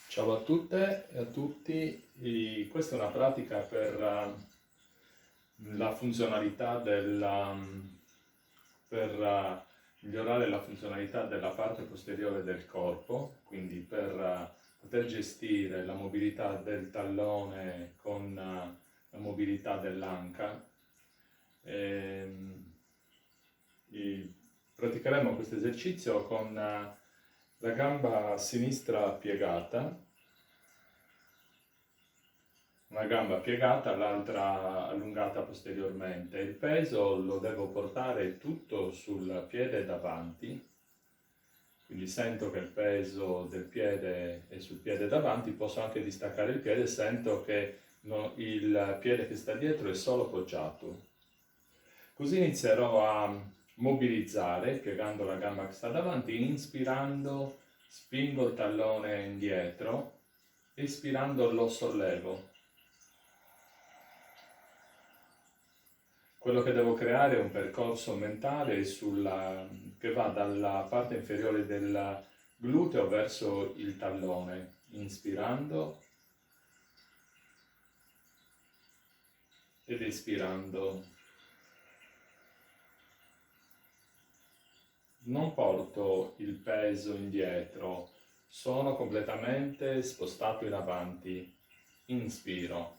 Ciao a tutte e a tutti. Questa è una pratica per la funzionalità per migliorare la funzionalità della parte posteriore del corpo, quindi per poter gestire la mobilità del tallone con la mobilità dell'anca. Ehm, Praticheremo questo esercizio con la gamba sinistra piegata, una gamba piegata, l'altra allungata posteriormente. Il peso lo devo portare tutto sul piede davanti, quindi sento che il peso del piede è sul piede davanti, posso anche distaccare il piede, sento che il piede che sta dietro è solo poggiato. Così inizierò a mobilizzare, piegando la gamba che sta davanti, inspirando spingo il tallone indietro, espirando lo sollevo. Quello che devo creare è un percorso mentale che va dalla parte inferiore del gluteo verso il tallone, inspirando ed espirando. Non porto il peso indietro, sono completamente spostato in avanti. Inspiro.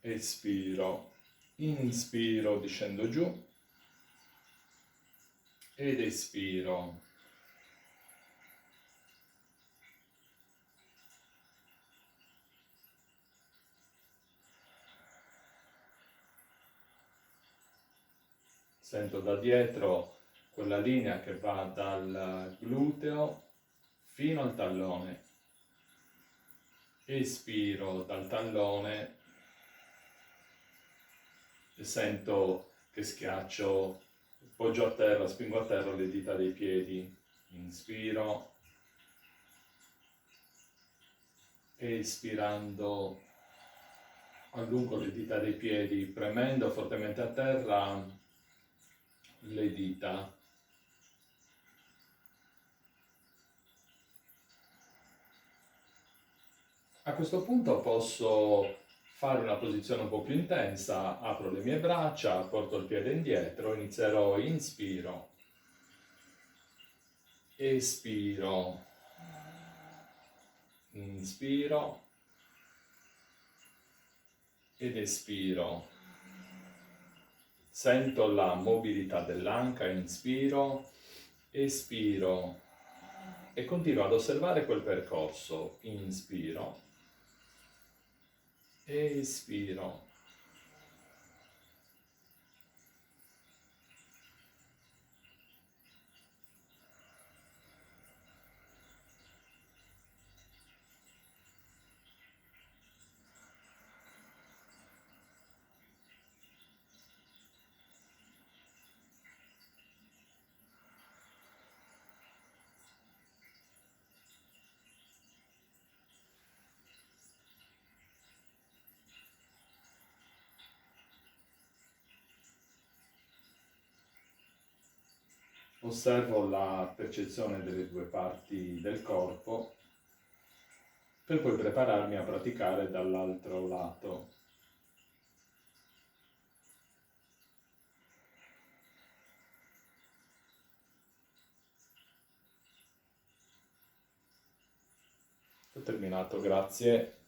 Espiro. Inspiro, discendo giù. Ed espiro. Sento da dietro quella linea che va dal gluteo fino al tallone. Espiro dal tallone e sento che schiaccio, poggio a terra, spingo a terra le dita dei piedi. Inspiro. Espirando allungo le dita dei piedi, premendo fortemente a terra le dita. A questo punto posso fare una posizione un po' più intensa, apro le mie braccia, porto il piede indietro, inizierò, inspiro, espiro, inspiro ed espiro. Sento la mobilità dell'anca, inspiro, espiro e continuo ad osservare quel percorso, inspiro, espiro. Osservo la percezione delle due parti del corpo per poi prepararmi a praticare dall'altro lato. Ho terminato, grazie.